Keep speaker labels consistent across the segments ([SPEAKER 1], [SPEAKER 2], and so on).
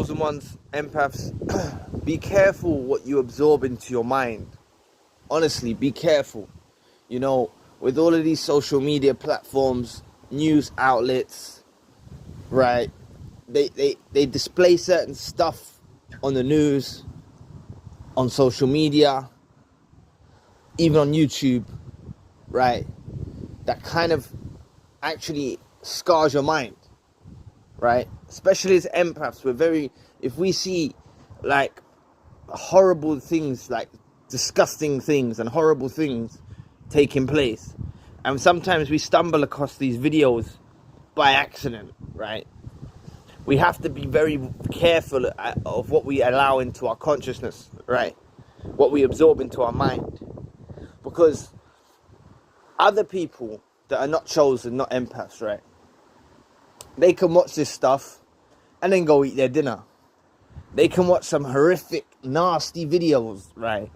[SPEAKER 1] chosen ones, empaths, be careful what you absorb into your mind. Honestly, be careful. You know, with all of these social media platforms, news outlets, right? They display certain stuff on the news, on social media, even on YouTube, right? That kind of actually scars your mind, right? Especially as empaths, if we see like horrible things, like disgusting things and horrible things taking place, and sometimes we stumble across these videos by accident, right? We have to be very careful of what we allow into our consciousness, right? What we absorb into our mind. Because other people that are not chosen, not empaths, right? They can watch this stuff and then go eat their dinner. They can watch some horrific, nasty videos, right?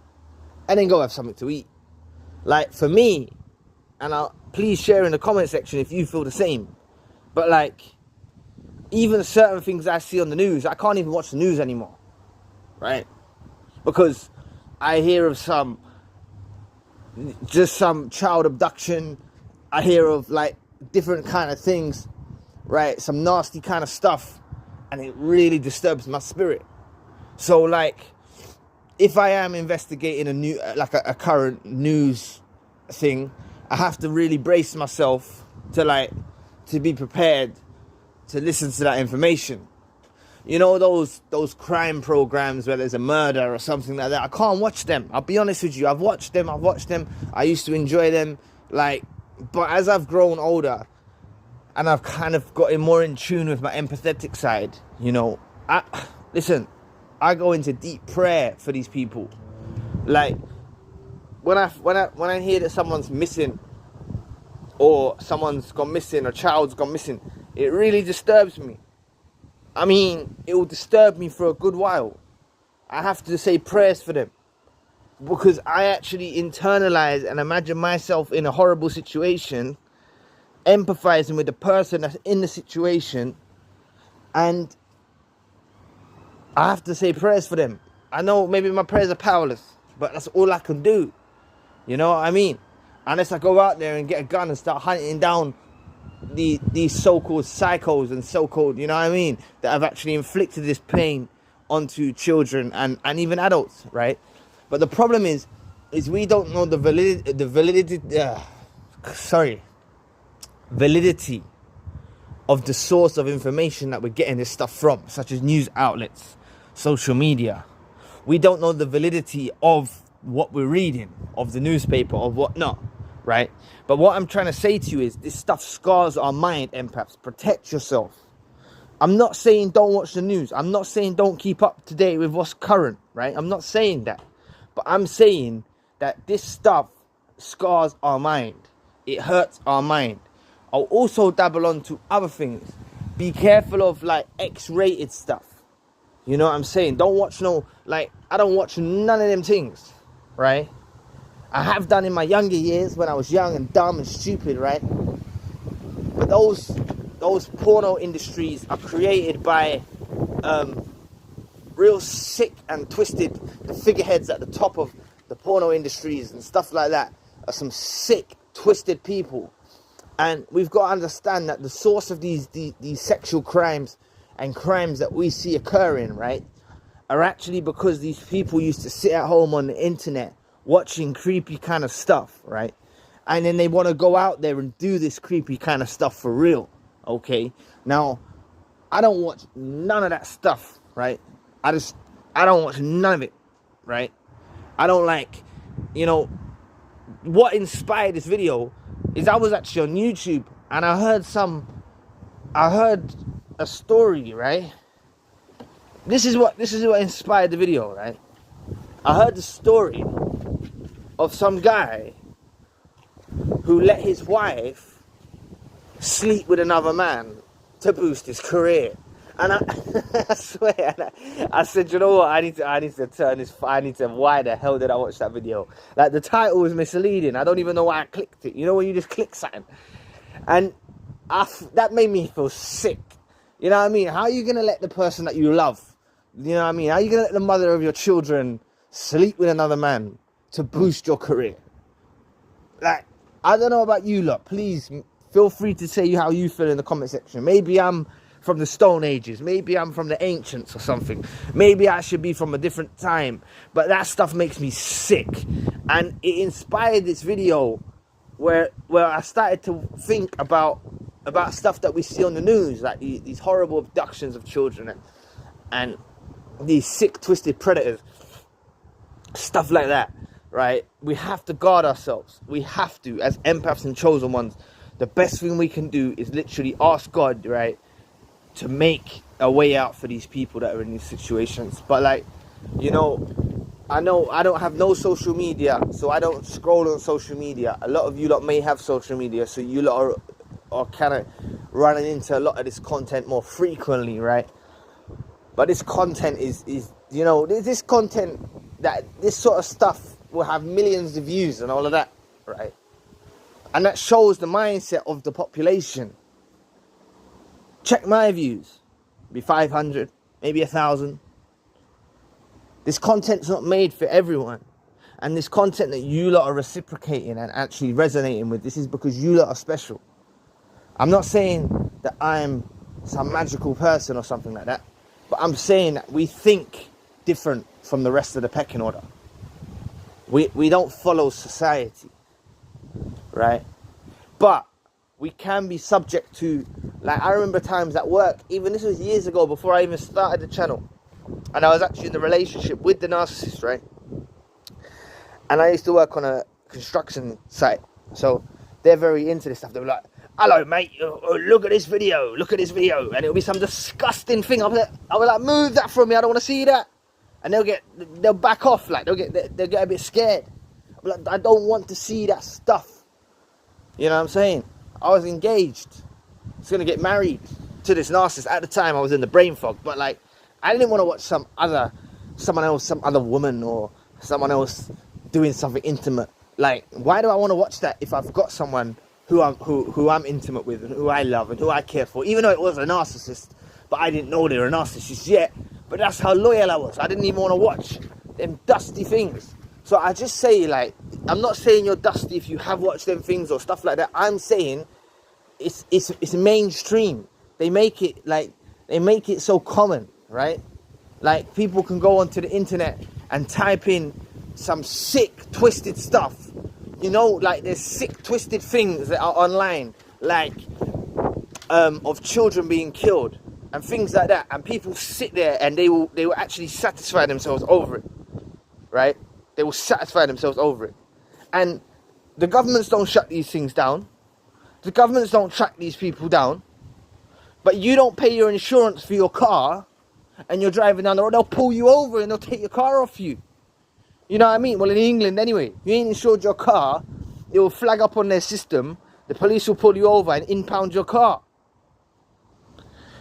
[SPEAKER 1] And then go have something to eat. Like, for me, and please share in the comment section if you feel the same. But like, even certain things I see on the news, I can't even watch the news anymore, right? Because I hear of some child abduction. I hear of like different kind of things, right? Some nasty kind of stuff, and it really disturbs my spirit. So like, if I am investigating a current news thing, I have to really brace myself to be prepared to listen to that information. You know, those crime programs where there's a murder or something like that, I can't watch them. I'll be honest with you, I've watched them. I used to enjoy them, but as I've grown older and I've kind of gotten more in tune with my empathetic side, you know, I go into deep prayer for these people. Like, when I hear that someone's missing, or someone's gone missing, or a child's gone missing, it really disturbs me. I mean, it will disturb me for a good while. I have to say prayers for them, because I actually internalize and imagine myself in a horrible situation, empathizing with the person that's in the situation, and I have to say prayers for them. I know maybe my prayers are powerless, but that's all I can do. You know what I mean? Unless I go out there and get a gun and start hunting down these so-called psychos and so-called, you know what I mean, that have actually inflicted this pain onto children and even adults, right? But the problem is we don't know the validity of the source of information that we're getting this stuff from, such as news outlets, social media. We don't know the validity of what we're reading, of the newspaper, or whatnot, right? But what I'm trying to say to you is, this stuff scars our mind, empaths. Protect yourself. I'm not saying don't watch the news. I'm not saying don't keep up to date with what's current, right? I'm not saying that. But I'm saying that this stuff scars our mind. It hurts our mind. I'll also dabble onto other things. Be careful of like X-rated stuff. You know what I'm saying? Don't watch I don't watch none of them things, right? I have done in my younger years when I was young and dumb and stupid, right? But those porno industries are created by real sick and twisted. The figureheads at the top of the porno industries and stuff like that are some sick, twisted people. And we've got to understand that the source of these sexual crimes and crimes that we see occurring, right, are actually because these people used to sit at home on the internet watching creepy kind of stuff, right? And then they want to go out there and do this creepy kind of stuff for real, okay? Now, I don't watch none of that stuff, right? I don't watch none of it, right? I don't what inspired this video is I was actually on YouTube and I heard a story, right? This is what inspired the video, right? I heard the story of some guy who let his wife sleep with another man to boost his career. And I swear, I said, you know what, I need to turn this, why the hell did I watch that video? Like, the title was misleading. I don't even know why I clicked it. You know when you just click something? And that made me feel sick. You know what I mean? How are you going to let the person that you love You know what I mean? How are you going to let the mother of your children sleep with another man to boost your career? Like, I don't know about you lot. Please feel free to say how you feel in the comment section. Maybe I'm from the Stone Ages. Maybe I'm from the ancients or something. Maybe I should be from a different time. But that stuff makes me sick. And it inspired this video where I started to think about stuff that we see on the news, like these horrible abductions of children and these sick, twisted predators, stuff like that, right? We have to guard ourselves. We have to, as empaths and chosen ones. The best thing we can do is literally ask God, right, to make a way out for these people that are in these situations. But like, you know I don't have no social media, so I don't scroll on social media. A lot of you lot may have social media, so you lot are kind of running into a lot of this content more frequently, right? But this content is you know, this content, that this sort of stuff will have millions of views and all of that, right? And that shows the mindset of the population. Check my views. Be 500, maybe 1,000. This content's not made for everyone. And this content that you lot are reciprocating and actually resonating with, this is because you lot are special. I'm not saying that I'm some magical person or something like that. But I'm saying that we think different from the rest of the pecking order. We don't follow society, right? But we can be subject to, like, I remember times at work, even this was years ago before I even started the channel, and I was actually in a relationship with the narcissist, right? And I used to work on a construction site, so they're very into this stuff. They were like, hello mate, look at this video, and it'll be some disgusting thing. I was like, move that from me, I don't want to see that. And they'll back off, like they'll get a bit scared. I'm like, I don't want to see that stuff. You know what I'm saying? I was engaged. I was gonna get married to this narcissist. At the time I was in the brain fog, but like, I didn't want to watch some other woman or someone else doing something intimate. Like, why do I want to watch that if I've got someone who I'm intimate with and who I love and who I care for, even though it was a narcissist, but I didn't know they were a narcissist yet. But that's how loyal I was. I didn't even want to watch them dusty things. So I just say, like, I'm not saying you're dusty if you have watched them things or stuff like that. I'm saying it's mainstream. They make it so common, right? Like, people can go onto the internet and type in some sick, twisted stuff. You know, like, there's sick, twisted things that are online, like of children being killed and things like that. And people sit there and they will actually satisfy themselves over it, right? They will satisfy themselves over it. And the governments don't shut these things down. The governments don't track these people down. But you don't pay your insurance for your car and you're driving down the road, they'll pull you over and they'll take your car off you. You know what I mean? Well, in England anyway, you ain't insured your car, it will flag up on their system, the police will pull you over and impound your car.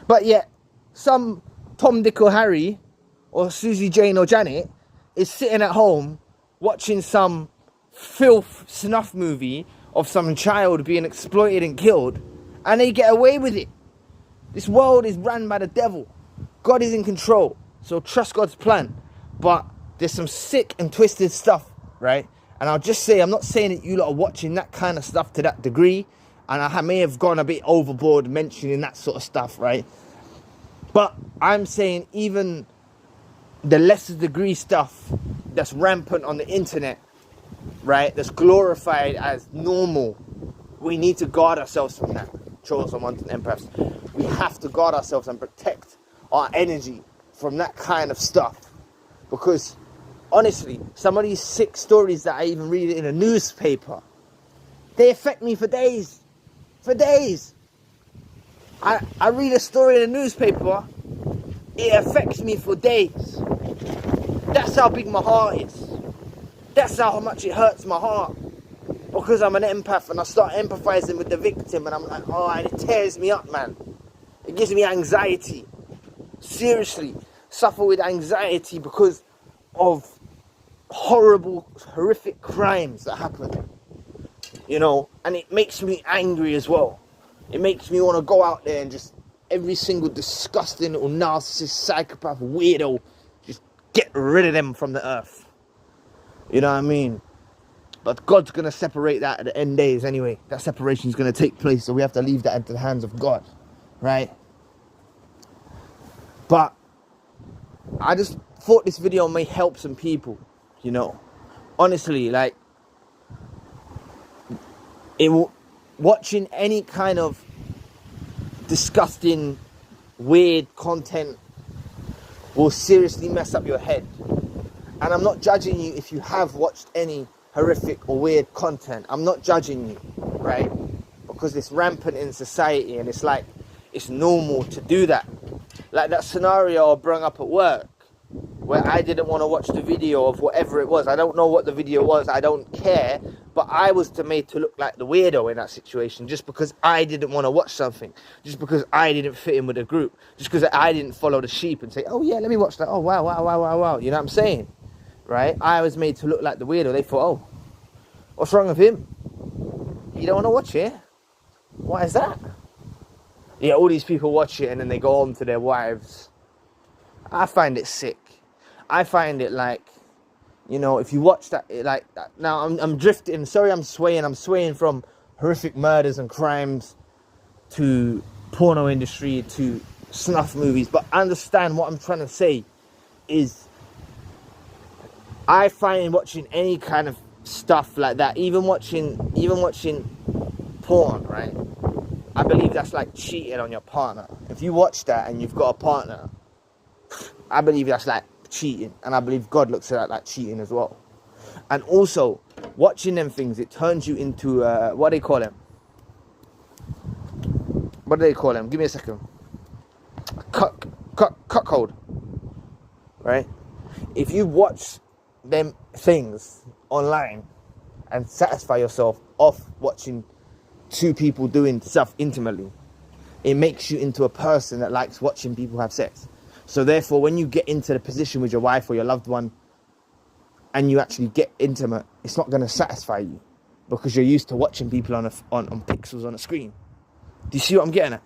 [SPEAKER 1] But yet, some Tom, Dick or Harry, or Susie, Jane or Janet, is sitting at home watching some filth snuff movie of some child being exploited and killed, and they get away with it. This world is run by the devil. God is in control, so trust God's plan. But there's some sick and twisted stuff, right? And I'll just say, I'm not saying that you lot are watching that kind of stuff to that degree, and I may have gone a bit overboard mentioning that sort of stuff, right? But I'm saying even the lesser degree stuff that's rampant on the internet, right, that's glorified as normal, we need to guard ourselves from that. Chosen ones and empaths, we have to guard ourselves and protect our energy from that kind of stuff. Because honestly, some of these sick stories that I even read in a newspaper, they affect me for days. For days. I read a story in a newspaper, it affects me for days. That's how big my heart is. That's how much it hurts my heart. Because I'm an empath and I start empathizing with the victim and I'm like, oh, and it tears me up, man. It gives me anxiety. Seriously, suffer with anxiety because of horrible, horrific crimes that happen. You know, and it makes me angry as well. It makes me want to go out there and just every single disgusting little narcissist, psychopath, weirdo, just get rid of them from the earth. You know what I mean? But God's going to separate that at the end days anyway. That separation is going to take place, so we have to leave that into the hands of God, right? But I just thought this video may help some people, you know. Honestly, like, watching any kind of disgusting, weird content will seriously mess up your head. And I'm not judging you if you have watched any horrific or weird content. I'm not judging you, right? Because it's rampant in society, and it's like, it's normal to do that. Like that scenario I brought up at work, where I didn't want to watch the video of whatever it was. I don't know what the video was, I don't care, but I was made to look like the weirdo in that situation, just because I didn't want to watch something, just because I didn't fit in with the group, just because I didn't follow the sheep and say, oh yeah, let me watch that, oh wow, you know what I'm saying, right? I was made to look like the weirdo. They thought, oh, what's wrong with him? You don't want to watch it? Why is that? Yeah, all these people watch it and then they go home to their wives. I find it sick. I find it like, you know, if you watch that, like, now I'm drifting, sorry, I'm swaying from horrific murders and crimes to porno industry to snuff movies, but understand what I'm trying to say is, I find watching any kind of stuff like that, even watching porn, right? I believe that's like cheating on your partner. If you watch that and you've got a partner, I believe that's like cheating, and I believe God looks at that like cheating as well. And also, watching them things, it turns you into what do they call them? What do they call them? Give me a second. Cuckold, right? If you watch them things online and satisfy yourself off watching two people doing stuff intimately, it makes you into a person that likes watching people have sex. So therefore, when you get into the position with your wife or your loved one and you actually get intimate, it's not going to satisfy you because you're used to watching people on pixels on a screen. Do you see what I'm getting at?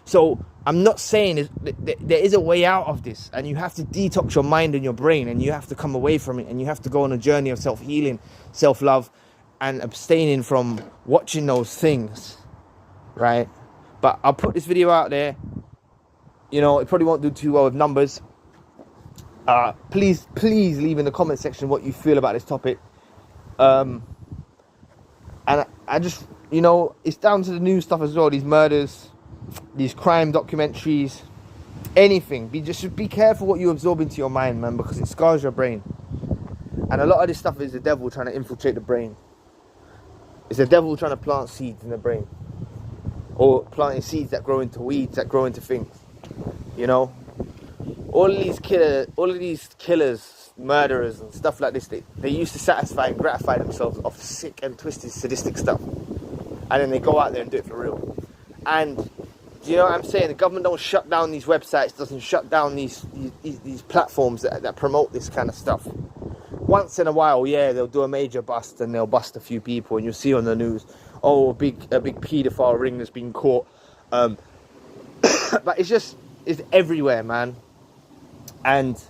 [SPEAKER 1] So I'm not saying there is a way out of this, and you have to detox your mind and your brain, and you have to come away from it, and you have to go on a journey of self-healing, self-love, and abstaining from watching those things, right? But I'll put this video out there. You know, it probably won't do too well with numbers. Please leave in the comment section what you feel about this topic. And I just, you know, it's down to the new stuff as well. These murders, these crime documentaries, anything. Just be careful what you absorb into your mind, man, because it scars your brain. And a lot of this stuff is the devil trying to infiltrate the brain. It's the devil trying to plant seeds in the brain, or planting seeds that grow into weeds, that grow into things. You know, all of these killers, murderers and stuff like this, they used to satisfy and gratify themselves off sick and twisted, sadistic stuff, and then they go out there and do it for real. And do you know what I'm saying? The government don't shut down these websites, doesn't shut down these platforms that promote this kind of stuff. Once in a while, yeah, they'll do a major bust and they'll bust a few people, and you'll see on the news, oh, a big paedophile ring has been caught. But it's everywhere, man. And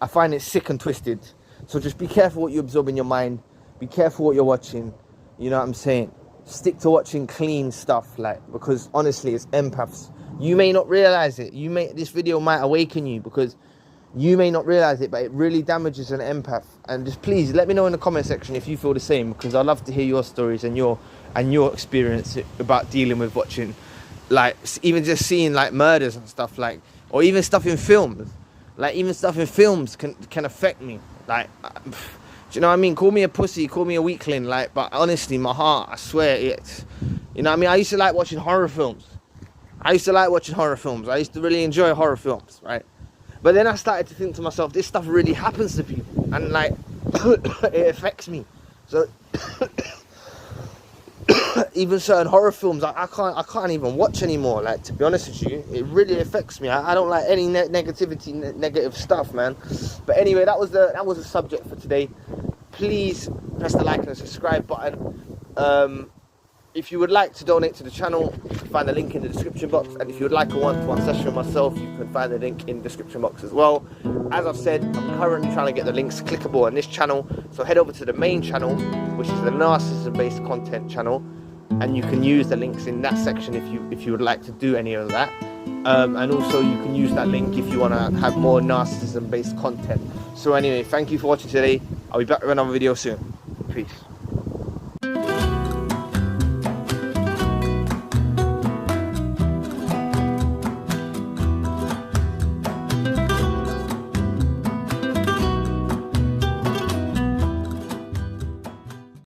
[SPEAKER 1] I find it sick and twisted. So just be careful what you absorb in your mind. Be careful what you're watching. You know what I'm saying? Stick to watching clean stuff, like, because honestly, it's empaths. You may not realize it. This video might awaken you, because you may not realize it, but it really damages an empath. And just please let me know in the comment section if you feel the same, because I'd love to hear your stories and your experience about dealing with watching, like, even just seeing like murders and stuff, like, or even stuff in films. Like, even stuff in films can affect me. Like, do you know what I mean? Call me a pussy, call me a weakling, like, but honestly, my heart, I swear, it's, you know what I mean? I used to like watching horror films. I used to really enjoy horror films, right? But then I started to think to myself, this stuff really happens to people, and like, it affects me. So even certain horror films, I can't even watch anymore. Like, to be honest with you, it really affects me. I don't like any negative stuff, man. But anyway, that was the subject for today. Please press the like and subscribe button. If you would like to donate to the channel, you can find the link in the description box. And if you would like a one-to-one session with myself, you can find the link in the description box as well. As I've said, I'm currently trying to get the links clickable on this channel. So head over to the main channel, which is the narcissism-based content channel. And you can use the links in that section if you would like to do any of that. And also you can use that link if you want to have more narcissism-based content. So anyway, thank you for watching today. I'll be back with another video soon. Peace.